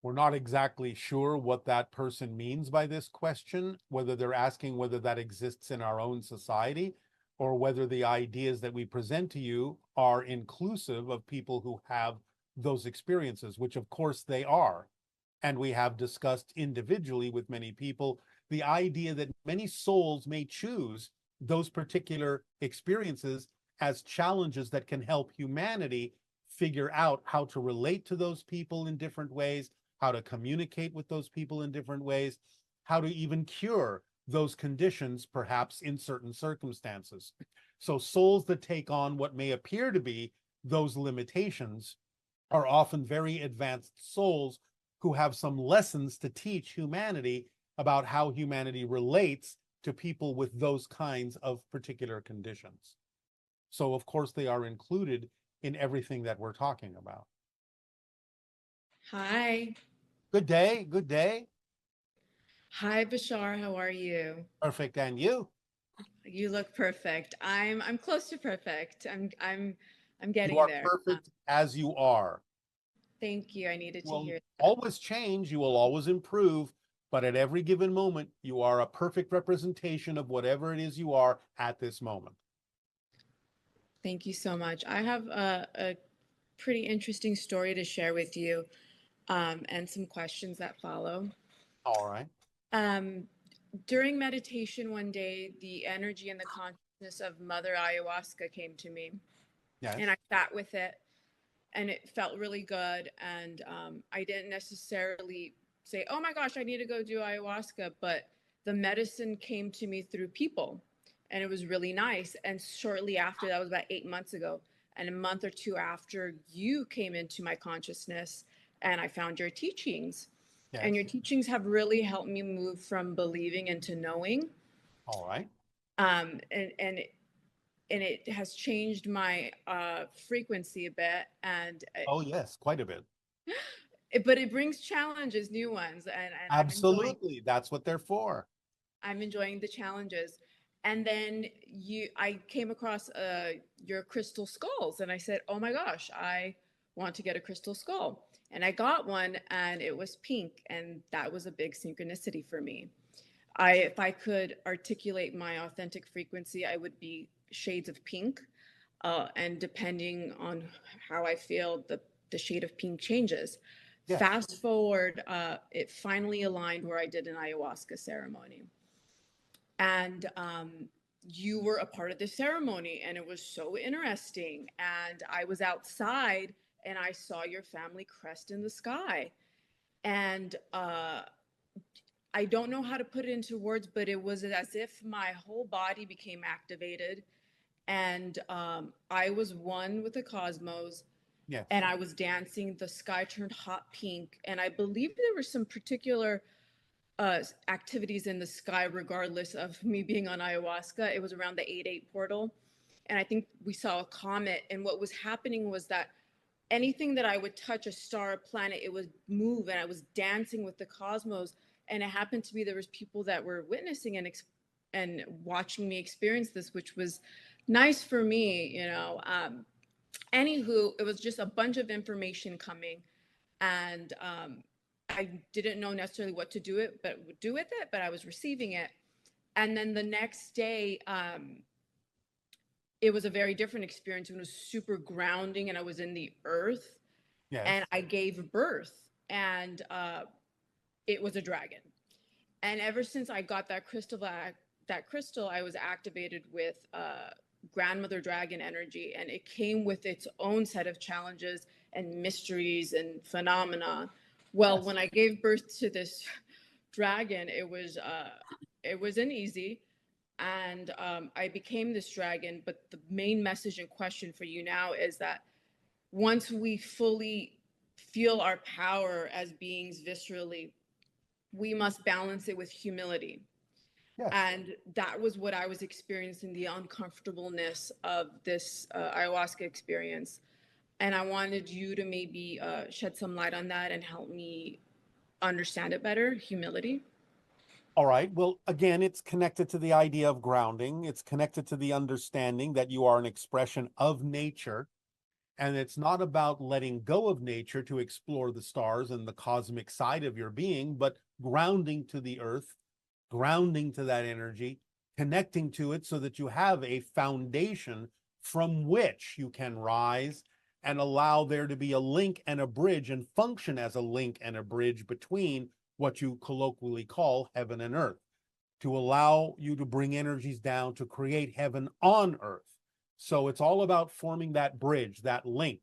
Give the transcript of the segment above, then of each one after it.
We're not exactly sure what that person means by this question, whether they're asking whether that exists in our own society, or whether the ideas that we present to you are inclusive of people who have those experiences, which of course they are. And we have discussed individually with many people the idea that many souls may choose those particular experiences as challenges that can help humanity figure out how to relate to those people in different ways, how to communicate with those people in different ways, how to even cure those conditions, perhaps in certain circumstances. So souls that take on what may appear to be those limitations are often very advanced souls who have some lessons to teach humanity about how humanity relates to people with those kinds of particular conditions. So, of course, they are included in everything that we're talking about. Hi. Good day. Good day. Hi, Bashar. How are you? Perfect. And you? You look perfect. I'm close to perfect. I'm You getting are there. perfect as you are. Thank you. I needed You to will hear that. always change, you will always improve, but at every given moment, you are a perfect representation of whatever it is you are at this moment. Thank you so much. I have a pretty interesting story to share with you, and some questions that follow. All right. Um, During meditation one day, the energy and the consciousness of Mother Ayahuasca came to me, and Yes. I sat with it, and it felt really good. And I didn't necessarily say, "Oh my gosh, I need to go do ayahuasca," but the medicine came to me through people, and it was really nice. And shortly after, that was about 8 months ago, and a month or two after, you came into my consciousness, and I found your teachings. And your Yes. teachings have really helped me move from believing into knowing. All right. And it has changed my frequency a bit, and Oh, yes, quite a bit. but it brings challenges, new ones, and Absolutely. That's what they're for. I'm enjoying the challenges. And then I came across your crystal skulls, and I said, "Oh my gosh, I want to get a crystal skull." And I got one, and it was pink, and that was a big synchronicity for me. If I could articulate my authentic frequency, I would be shades of pink, and depending on how I feel, the shade of pink changes. Yes. Fast forward, it finally aligned where I did an ayahuasca ceremony. And you were a part of the ceremony, and it was so interesting. And I was outside, and I saw your family crest in the sky. And I don't know how to put it into words, but it was as if my whole body became activated, and I was one with the cosmos, Yes. and I was dancing. The sky turned hot pink, and I believe there were some particular activities in the sky, regardless of me being on ayahuasca. It was around the 8-8 portal, and I think we saw a comet. And what was happening was that anything that I would touch, a star, a planet, it would move, and I was dancing with the cosmos. And it happened to be there was people that were witnessing and watching me experience this, which was nice for me, you know. Anywho, it was just a bunch of information coming, and I didn't know necessarily what to do with it, but I was receiving it. And then the next day, it was a very different experience. It was super grounding, and I was in the earth, and Yes. I gave birth, and it was a dragon. And ever since I got that crystal, I was activated with grandmother dragon energy, and it came with its own set of challenges and mysteries and phenomena. Well, Yes. when I gave birth to this dragon, it wasn't easy, and I became this dragon. But the main message and question for you now is that once we fully feel our power as beings viscerally, we must balance it with humility. Yes. And that was what I was experiencing, the uncomfortableness of this ayahuasca experience. And I wanted you to maybe shed some light on that and help me understand it better. Humility. All right. Well, again, it's connected to the idea of grounding. It's connected to the understanding that you are an expression of nature, And it's not about letting go of nature to explore the stars and the cosmic side of your being, but grounding to the earth, grounding to that energy, connecting to it so that you have a foundation from which you can rise and allow there to be a link and a bridge and function as a link and a bridge between what you colloquially call heaven and earth, to allow you to bring energies down to create heaven on earth. So it's all about forming that bridge, that link.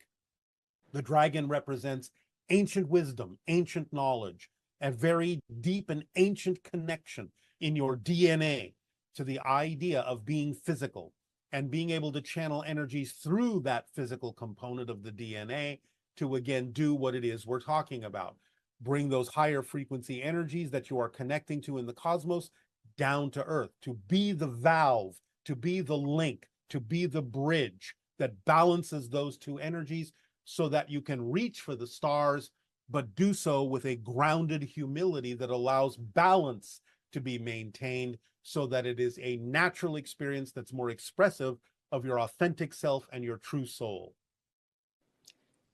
The dragon represents ancient wisdom, ancient knowledge, a very deep and ancient connection in your DNA to the idea of being physical and being able to channel energies through that physical component of the DNA to again do what it is we're talking about. Bring those higher frequency energies that you are connecting to in the cosmos down to earth, to be the valve, to be the link, to be the bridge that balances those two energies so that you can reach for the stars, but do so with a grounded humility that allows balance to be maintained so that it is a natural experience that's more expressive of your authentic self and your true soul.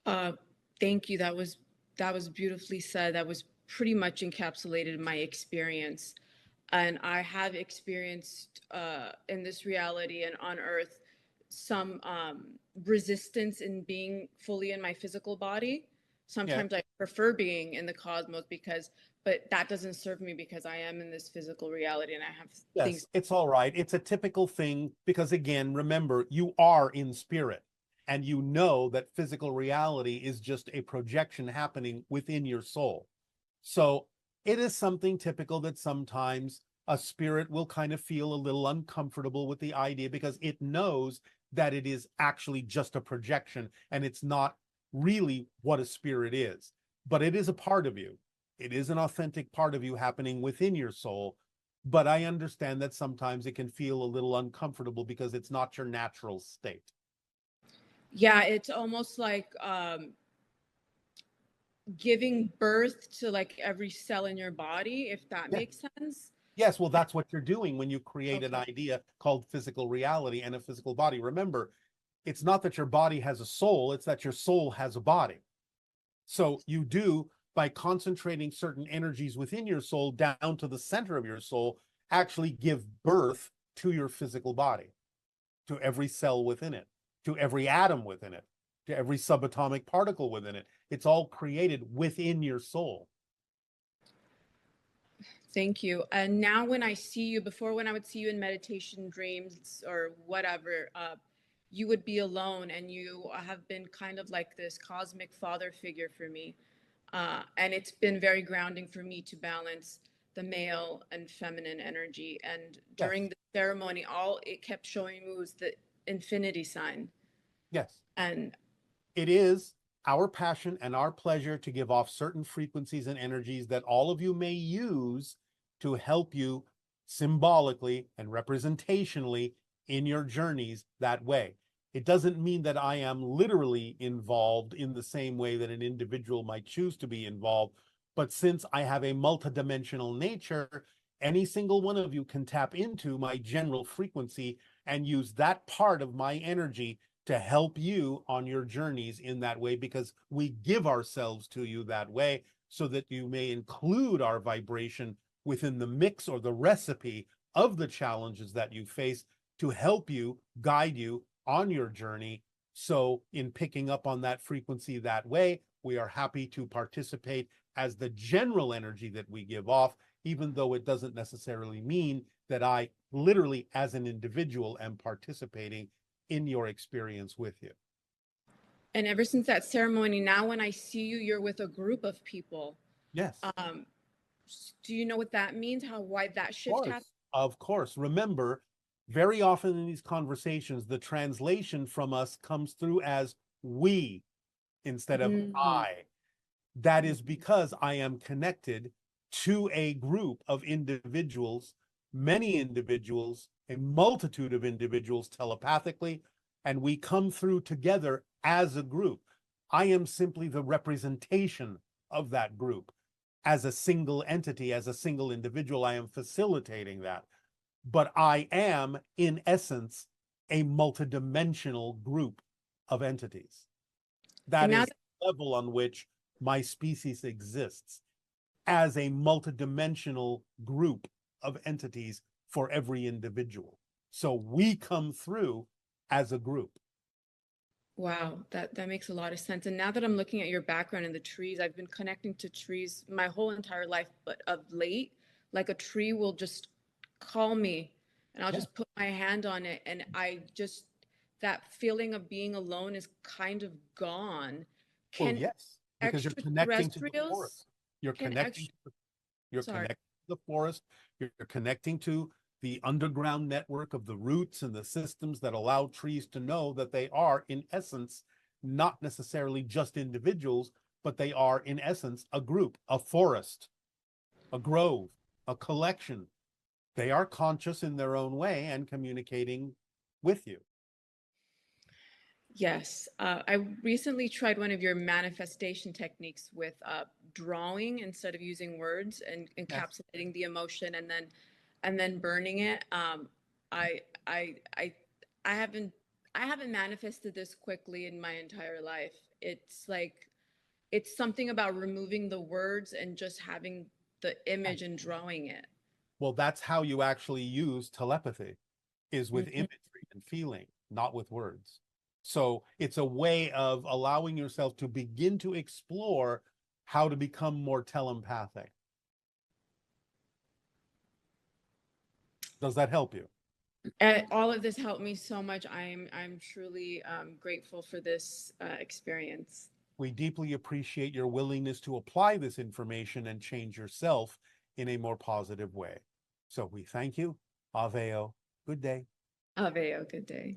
Uh, Thank you. That was beautifully said. That was pretty much encapsulated my experience. And I have experienced in this reality and on Earth some resistance in being fully in my physical body. Yeah. Sometimes I prefer being in the cosmos but that doesn't serve me because I am in this physical reality and I have things. Yes, it's all right. It's a typical thing because, again, remember, you are in spirit and you know that physical reality is just a projection happening within your soul. So it is something typical that sometimes a spirit will kind of feel a little uncomfortable with the idea because it knows that it is actually just a projection and it's not really what a spirit is. But it is a part of you. It is an authentic part of you happening within your soul. But I understand that sometimes it can feel a little uncomfortable because it's not your natural state. Yeah, it's almost like giving birth to like every cell in your body, if that Yeah. makes sense. Yes, well, that's what you're doing when you create an Okay. idea called physical reality and a physical body. Remember, it's not that your body has a soul, it's that your soul has a body. So you do, by concentrating certain energies within your soul down to the center of your soul, actually give birth to your physical body, to every cell within it, to every atom within it, to every subatomic particle within it. It's all created within your soul. Thank you. And now when I see you, before when I would see you in meditation dreams or whatever, you would be alone and you have been kind of like this cosmic father figure for me. And it's been very grounding for me to balance the male and feminine energy. And Yes, during the ceremony, all it kept showing me was the infinity sign. yes. And It is our passion and our pleasure to give off certain frequencies and energies that all of you may use to help you symbolically and representationally in your journeys that way. It doesn't mean that I am literally involved in the same way that an individual might choose to be involved. But since I have a multidimensional nature, any single one of you can tap into my general frequency and use that part of my energy to help you on your journeys in that way, because we give ourselves to you that way so that you may include our vibration within the mix or the recipe of the challenges that you face to help you, guide you on your journey. So in picking up on that frequency that way, we are happy to participate as the general energy that we give off, even though it doesn't necessarily mean that I literally, as an individual, am participating in your experience with you. and ever since that ceremony, now when I see you, you're with a group of people. Yes, Um, do you know what that means? How why that of shift happened? course. Of course. Remember, very often in these conversations, the translation from us comes through as we instead of Mm, I. That is because I am connected to a group of individuals, many individuals, a multitude of individuals telepathically, and we come through together as a group. I am simply the representation of that group. As a single entity, as a single individual, I am facilitating that. But I am, in essence, a multidimensional group of entities. That now is the level on which my species exists as a multidimensional group of entities for every individual. So we come through as a group. wow, that makes a lot of sense. And now that I'm looking at your background in the trees, I've been connecting to trees my whole entire life, but of late, like a tree will just call me and I'll Yeah. just put my hand on it and I just that feeling of being alone is kind of gone. Well, Can yes, because you're connecting to the extraterrestrials, forest. You're can connecting extra, to you're sorry, connecting to the forest. You're connecting to the underground network of the roots and the systems that allow trees to know that they are, in essence, not necessarily just individuals, but they are, in essence, a group, a forest, a grove, a collection. They are conscious in their own way and communicating with you. yes. I recently tried one of your manifestation techniques with drawing instead of using words and Yes. encapsulating the emotion and then burning it. I I I I haven't manifested this quickly in my entire life. It's like it's something about removing the words and just having the image and drawing it. Well, that's how you actually use telepathy, is with Mhm. imagery and feeling, not with words. So it's a way of allowing yourself to begin to explore how to become more telepathic. Does that help you? All of this helped me so much. I'm truly grateful for this experience. We deeply appreciate your willingness to apply this information and change yourself in a more positive way. So we thank you. Aveo. Good day. Aveo, good day.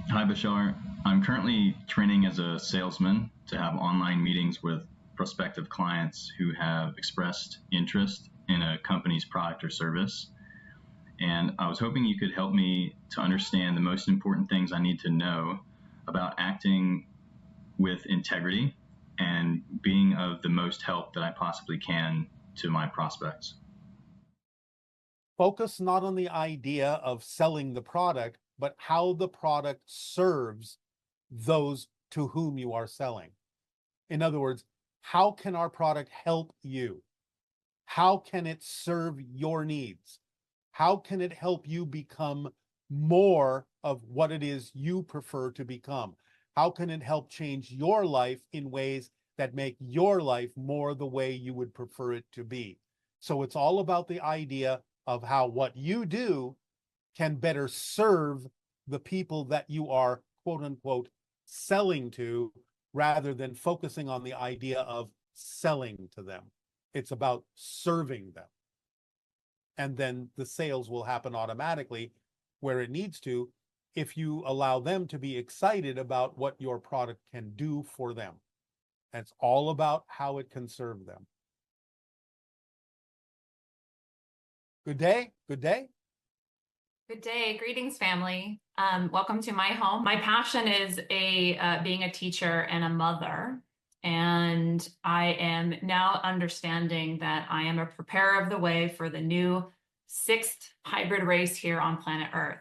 Hi, Bashar. I'm currently training as a salesman to have online meetings with prospective clients who have expressed interest in a company's product or service. And I was hoping you could help me to understand the most important things I need to know about acting with integrity and being of the most help that I possibly can to my prospects. Focus not on the idea of selling the product, but how the product serves those to whom you are selling. In other words, how can our product help you? How can it serve your needs? How can it help you become more of what it is you prefer to become? How can it help change your life in ways that make your life more the way you would prefer it to be? So it's all about the idea of how what you do can better serve the people that you are, quote unquote, selling to, rather than focusing on the idea of selling to them. It's about serving them. And then the sales will happen automatically where it needs to, if you allow them to be excited about what your product can do for them. And it's all about how it can serve them. Good day. Good day. Good day. Greetings, family. Welcome to my home. My passion is being a teacher and a mother. And I am now understanding that I am a preparer of the way for the new 6th hybrid race here on planet Earth.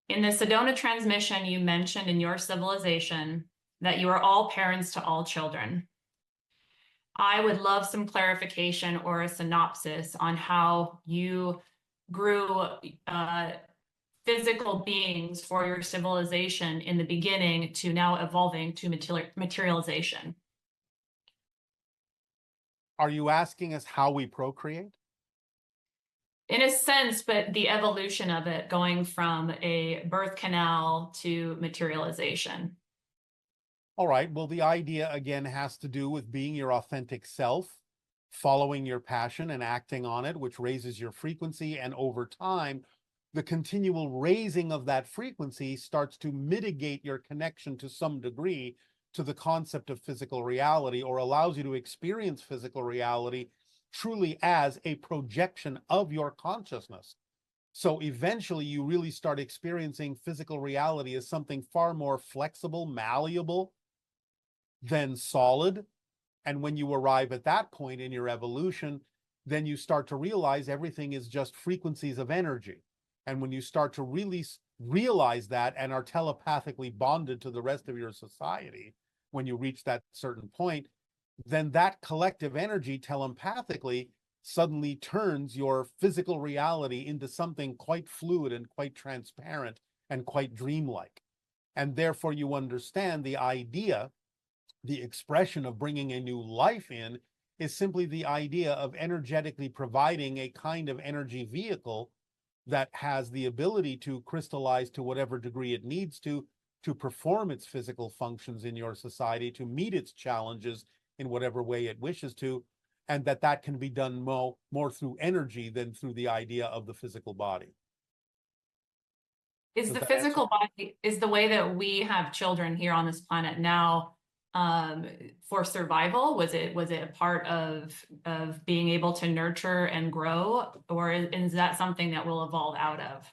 In the Sedona transmission, you mentioned in your civilization that you are all parents to all children. I would love some clarification or a synopsis on how you grew physical beings for your civilization in the beginning to now evolving to materialization. Are you asking us how we procreate? In a sense, but the evolution of it going from a birth canal to materialization. All right. Well, the idea again has to do with being your authentic self, following your passion and acting on it, which raises your frequency. And over time, the continual raising of that frequency starts to mitigate your connection to some degree to the concept of physical reality, or allows you to experience physical reality truly as a projection of your consciousness. So eventually you really start experiencing physical reality as something far more flexible, malleable than solid. And when you arrive at that point in your evolution, then you start to realize everything is just frequencies of energy. And when you start to really realize that and are telepathically bonded to the rest of your society when you reach that certain point, then that collective energy telepathically suddenly turns your physical reality into something quite fluid and quite transparent and quite dreamlike. And therefore you understand the idea, the expression of bringing a new life in is simply the idea of energetically providing a kind of energy vehicle that has the ability to crystallize to whatever degree it needs to perform its physical functions in your society, to meet its challenges in whatever way it wishes to, and that can be done more through energy than through the idea of the physical body. Is the physical body, is the way that we have children here on this planet now for survival? Was it a part of being able to nurture and grow, or is that something that we'll evolve out of?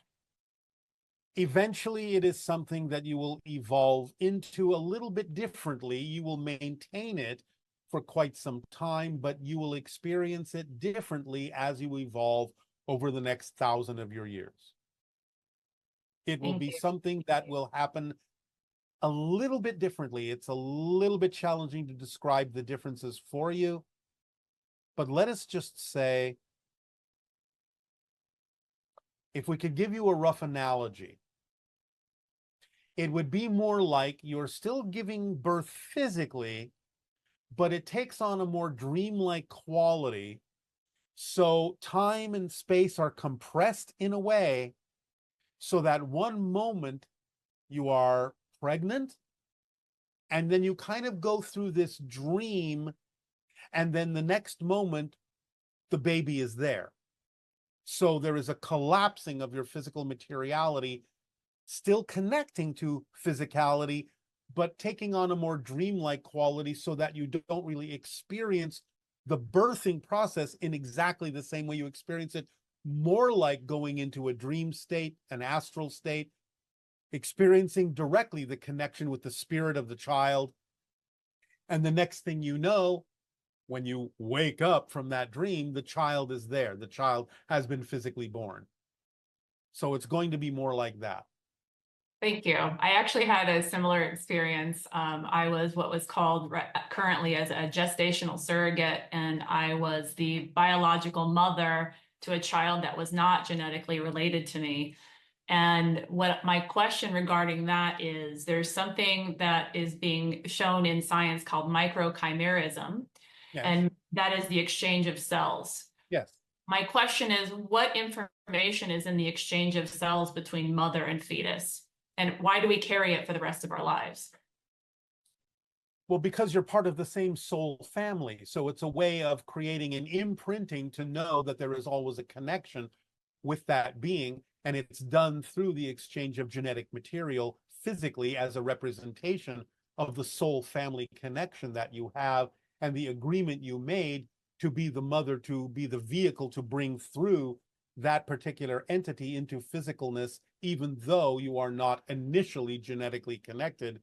Eventually, it is something that you will evolve into a little bit differently. You will maintain it for quite some time, but you will experience it differently as you evolve over the next 1,000 of your years. It will be something that will happen a little bit differently. It's a little bit challenging to describe the differences for you, but let us just say, if we could give you a rough analogy, it would be more like you're still giving birth physically, but it takes on a more dreamlike quality. So time and space are compressed in a way so that one moment you are pregnant, and then you kind of go through this dream, and then the next moment the baby is there. So there is a collapsing of your physical materiality, still connecting to physicality, but taking on a more dreamlike quality so that you don't really experience the birthing process in exactly the same way you experience it, more like going into a dream state, an astral state, experiencing directly the connection with the spirit of the child. And the next thing you know, when you wake up from that dream, the child is there. The child has been physically born. So it's going to be more like that. Thank you. I actually had a similar experience. I was what was called currently as a gestational surrogate, and I was the biological mother to a child that was not genetically related to me. And what my question regarding that is, there's something that is being shown in science called microchimerism, Yes. and that is the exchange of cells. Yes. My question is, what information is in the exchange of cells between mother and fetus? And why do we carry it for the rest of our lives? Well, because you're part of the same soul family. So it's a way of creating an imprinting to know that there is always a connection with that being. And it's done through the exchange of genetic material physically as a representation of the soul family connection that you have and the agreement you made to be the mother, to be the vehicle to bring through that particular entity into physicalness, even though you are not initially genetically connected.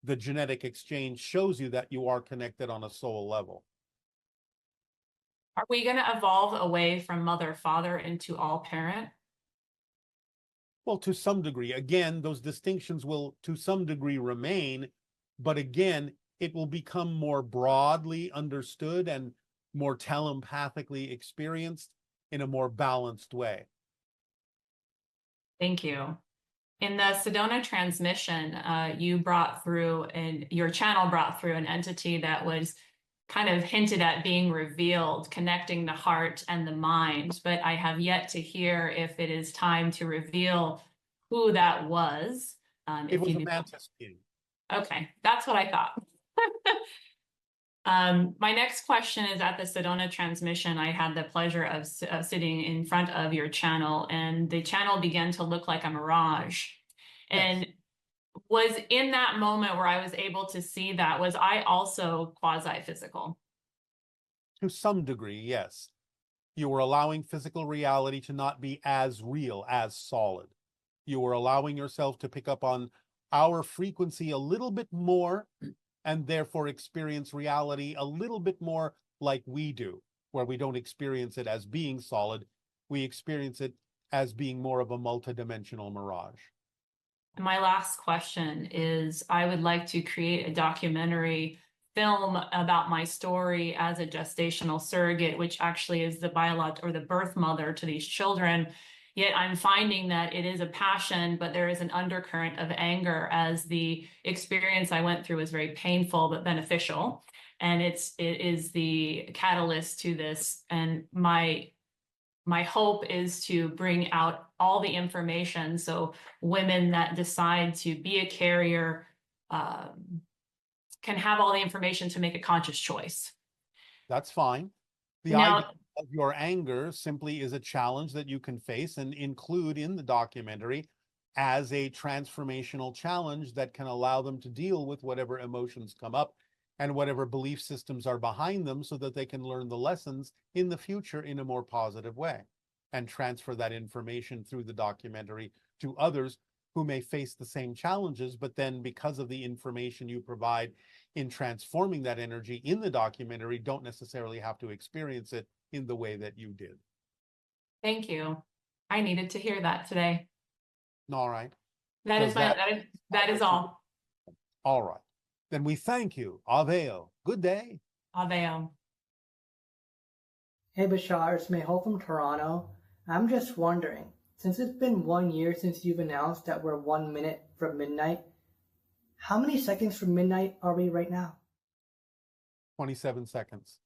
The genetic exchange shows you that you are connected on a soul level. Are we going to evolve away from mother, father into all parent? Well, to some degree. Again, those distinctions will to some degree remain, but again, it will become more broadly understood and more telepathically experienced in a more balanced way. Thank you. In the Sedona transmission, you brought through, and your channel brought through an entity that was kind of hinted at being revealed, connecting the heart and the mind, but I have yet to hear if it is time to reveal who that was. It was a mantis king. Okay, that's what I thought. My next question is, at the Sedona transmission, I had the pleasure of sitting in front of your channel, and the channel began to look like a mirage. Yes. And was in that moment where I was able to see that, was I also quasi-physical? To some degree, yes. You were allowing physical reality to not be as real, as solid. You were allowing yourself to pick up on our frequency a little bit more, and therefore experience reality a little bit more like we do, where we don't experience it as being solid. We experience it as being more of a multidimensional mirage. My last question is, I would like to create a documentary film about my story as a gestational surrogate, which actually is the biological or the birth mother to these children. Yet I'm finding that it is a passion, but there is an undercurrent of anger, as the experience I went through was very painful but beneficial. And it is the catalyst to this. And my hope is to bring out all the information so women that decide to be a carrier can have all the information to make a conscious choice. That's fine. The Now, idea of your anger simply is a challenge that you can face and include in the documentary as a transformational challenge that can allow them to deal with whatever emotions come up and whatever belief systems are behind them, so that they can learn the lessons in the future in a more positive way and transfer that information through the documentary to others who may face the same challenges, but then because of the information you provide in transforming that energy in the documentary, don't necessarily have to experience it in the way that you did. thank you. I needed to hear that today. All right. That is that is all. All right. Then we thank you. Aveo. Good day. Aveo. Hey Bashar, it's Mehul from Toronto. I'm just wondering, since it's been 1 year since you've announced that we're 1 minute from midnight, how many seconds from midnight are we right now? 27 seconds.